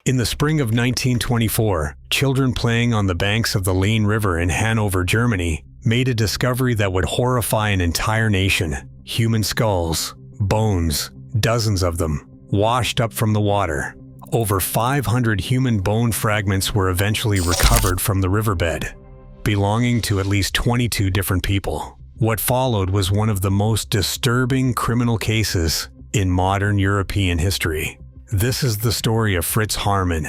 In the spring of 1924, children playing on the banks of the Leine River in Hanover, Germany, made a discovery that would horrify an entire nation. Human skulls, bones, dozens of them, washed up from the water. Over 500 human bone fragments were eventually recovered from the riverbed, belonging to at least 22 different people. What followed was one of the most disturbing criminal cases in modern European history. This is the story of Fritz Haarmann.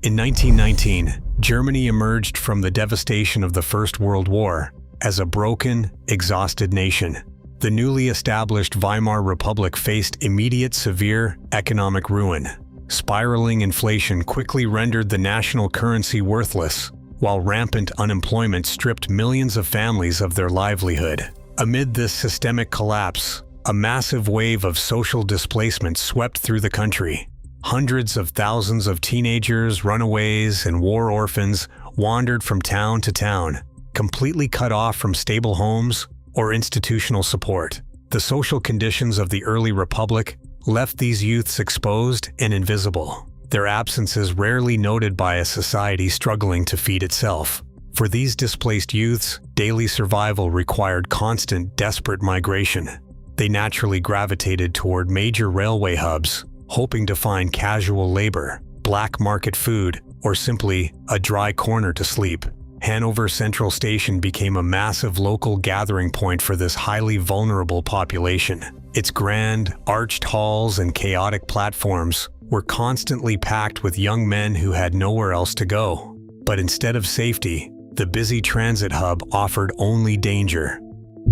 In 1919, Germany emerged from the devastation of the First World War as a broken, exhausted nation. The newly established Weimar Republic faced immediate severe economic ruin. Spiraling inflation quickly rendered the national currency worthless, while rampant unemployment stripped millions of families of their livelihood. Amid this systemic collapse, a massive wave of social displacement swept through the country. Hundreds of thousands of teenagers, runaways, and war orphans wandered from town to town, completely cut off from stable homes or institutional support. The social conditions of the early republic left these youths exposed and invisible, their absences rarely noted by a society struggling to feed itself. For these displaced youths, daily survival required constant, desperate migration. They naturally gravitated toward major railway hubs, hoping to find casual labor, black market food, or simply a dry corner to sleep. Hanover Central Station became a massive local gathering point for this highly vulnerable population. Its grand, arched halls and chaotic platforms were constantly packed with young men who had nowhere else to go. But instead of safety, the busy transit hub offered only danger.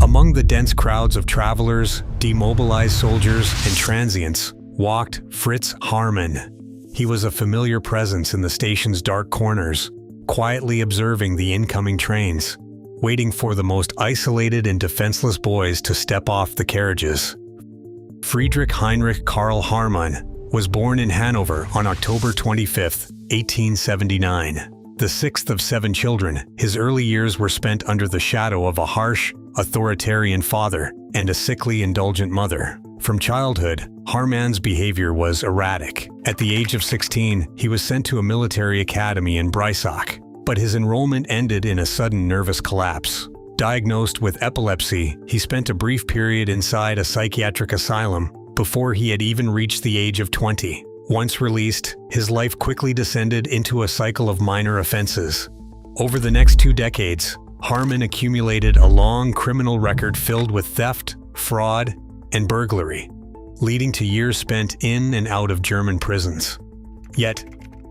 Among the dense crowds of travelers, demobilized soldiers, and transients walked Fritz Haarmann. He was a familiar presence in the station's dark corners, quietly observing the incoming trains, waiting for the most isolated and defenseless boys to step off the carriages. Friedrich Heinrich Karl Haarmann was born in Hanover on October 25, 1879. The sixth of 7 children, his early years were spent under the shadow of a harsh, authoritarian father and a sickly, indulgent mother. From childhood, Haarmann's behavior was erratic. At the age of 16, he was sent to a military academy in Breisach, but his enrollment ended in a sudden nervous collapse. Diagnosed with epilepsy, he spent a brief period inside a psychiatric asylum before he had even reached the age of 20. Once released, his life quickly descended into a cycle of minor offenses. Over the next 2 decades, Haarmann accumulated a long criminal record filled with theft, fraud, and burglary, leading to years spent in and out of German prisons. Yet,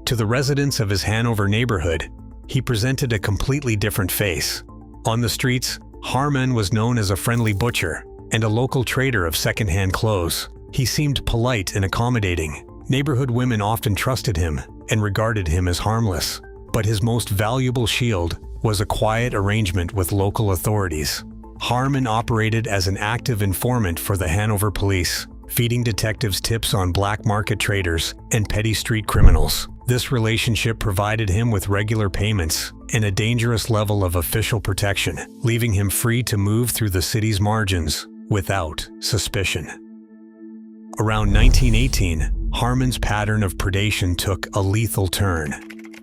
to the residents of his Hanover neighborhood, he presented a completely different face. On the streets, Haarmann was known as a friendly butcher and a local trader of second-hand clothes. He seemed polite and accommodating. Neighborhood women often trusted him and regarded him as harmless. But his most valuable shield was a quiet arrangement with local authorities. Haarmann operated as an active informant for the Hanover police, feeding detectives tips on black market traders and petty street criminals. This relationship provided him with regular payments and a dangerous level of official protection, leaving him free to move through the city's margins without suspicion. Around 1918, Haarmann's pattern of predation took a lethal turn.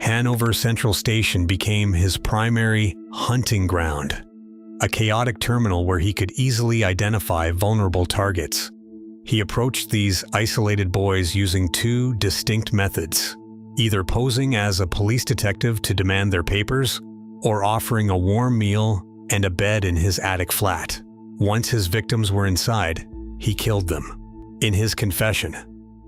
Hanover Central Station became his primary hunting ground, a chaotic terminal where he could easily identify vulnerable targets. He approached these isolated boys using 2 distinct methods, either posing as a police detective to demand their papers, or offering a warm meal and a bed in his attic flat. Once his victims were inside, he killed them. In his confession,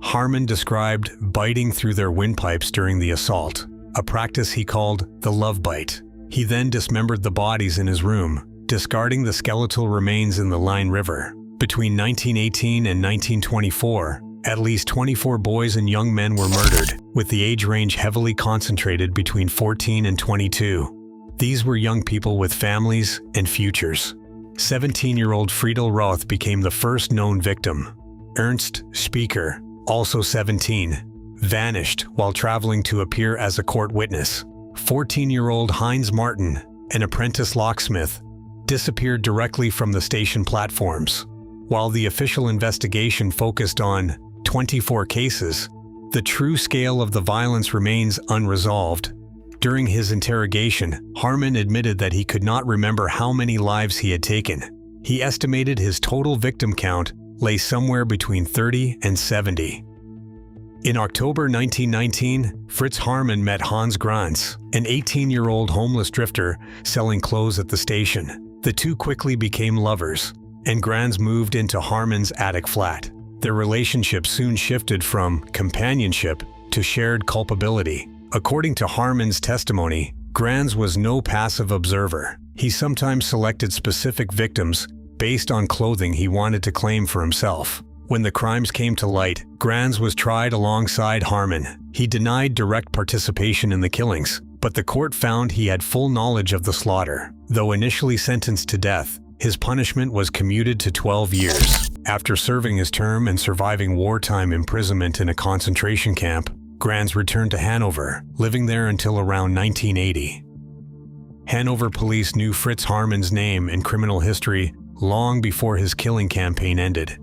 Haarmann described biting through their windpipes during the assault, a practice he called the love bite. He then dismembered the bodies in his room, discarding the skeletal remains in the Leine River. Between 1918 and 1924, at least 24 boys and young men were murdered, with the age range heavily concentrated between 14 and 22. These were young people with families and futures. 17-year-old Friedel Roth became the first known victim. Ernst Spieker, also 17, vanished while traveling to appear as a court witness. 14-year-old Heinz Martin, an apprentice locksmith, disappeared directly from the station platforms. While the official investigation focused on 24 cases, The true scale of the violence remains unresolved. During his interrogation, Haarmann admitted that he could not remember how many lives he had taken. He estimated his total victim count lay somewhere between 30 and 70. In October 1919, Fritz Haarmann met Hans Grantz, an 18-year-old homeless drifter selling clothes at the station. The two quickly became lovers, and Grantz moved into Haarmann's attic flat. Their relationship soon shifted from companionship to shared culpability. According to Haarmann's testimony, Grantz was no passive observer. He sometimes selected specific victims based on clothing he wanted to claim for himself. When the crimes came to light, Grantz was tried alongside Haarmann. He denied direct participation in the killings, but the court found he had full knowledge of the slaughter. Though initially sentenced to death, his punishment was commuted to 12 years. After serving his term and surviving wartime imprisonment in a concentration camp, Grantz returned to Hanover, living there until around 1980. Hanover police knew Fritz Haarmann's name and criminal history long before his killing campaign ended.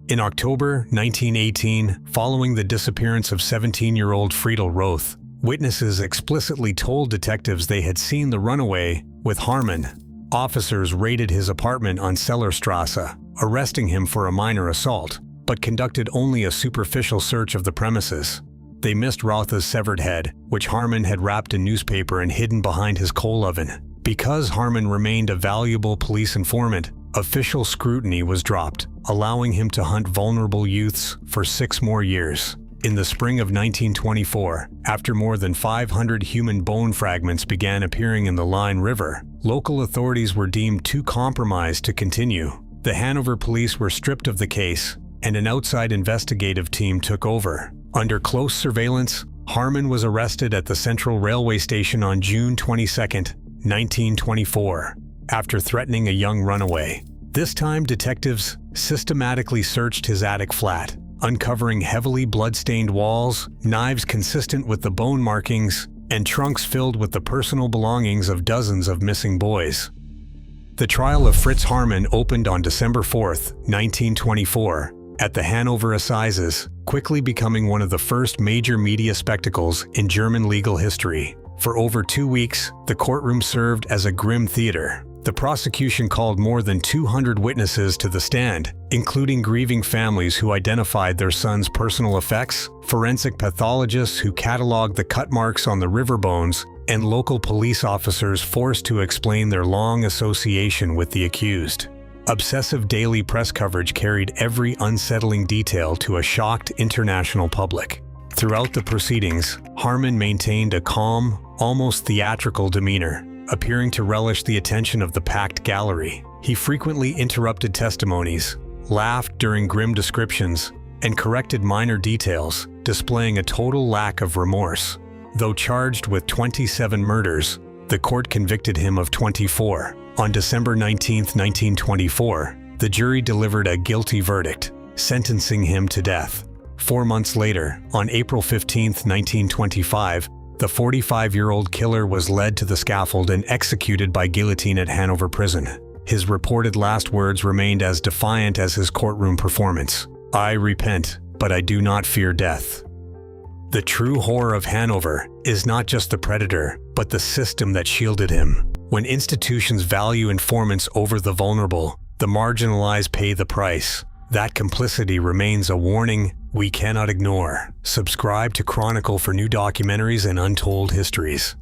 In October 1918, following the disappearance of 17-year-old Friedel Roth, witnesses explicitly told detectives they had seen the runaway with Haarmann. Officers raided his apartment on Sellerstrasse, arresting him for a minor assault, but conducted only a superficial search of the premises. They missed Roth's severed head, which Haarmann had wrapped in newspaper and hidden behind his coal oven. Because Haarmann remained a valuable police informant, official scrutiny was dropped, allowing him to hunt vulnerable youths for 6 more years. In the spring of 1924, after more than 500 human bone fragments began appearing in the Leine River, local authorities were deemed too compromised to continue. The Hanover police were stripped of the case, and an outside investigative team took over. Under close surveillance, Haarmann was arrested at the Central Railway Station on June 22, 1924, after threatening a young runaway. This time, detectives systematically searched his attic flat, uncovering heavily blood-stained walls, knives consistent with the bone markings, and trunks filled with the personal belongings of dozens of missing boys. The trial of Fritz Haarmann opened on December 4, 1924, at the Hanover Assizes, quickly becoming one of the first major media spectacles in German legal history. For over 2 weeks, the courtroom served as a grim theater. The prosecution called more than 200 witnesses to the stand, including grieving families who identified their son's personal effects, forensic pathologists who cataloged the cut marks on the river bones, and local police officers forced to explain their long association with the accused. Obsessive daily press coverage carried every unsettling detail to a shocked international public. Throughout the proceedings, Haarmann maintained a calm, almost theatrical demeanor, appearing to relish the attention of the packed gallery. He frequently interrupted testimonies, laughed during grim descriptions, and corrected minor details, displaying a total lack of remorse. Though charged with 27 murders, the court convicted him of 24. On December 19, 1924, the jury delivered a guilty verdict, sentencing him to death. 4 months later, on April 15, 1925, the 45-year-old killer was led to the scaffold and executed by guillotine at Hanover Prison. His reported last words remained as defiant as his courtroom performance. "I repent, but I do not fear death." The true horror of Hanover is not just the predator, but the system that shielded him. When institutions value informants over the vulnerable, the marginalized pay the price. That complicity remains a warning we cannot ignore. Subscribe to Chronicle for new documentaries and untold histories.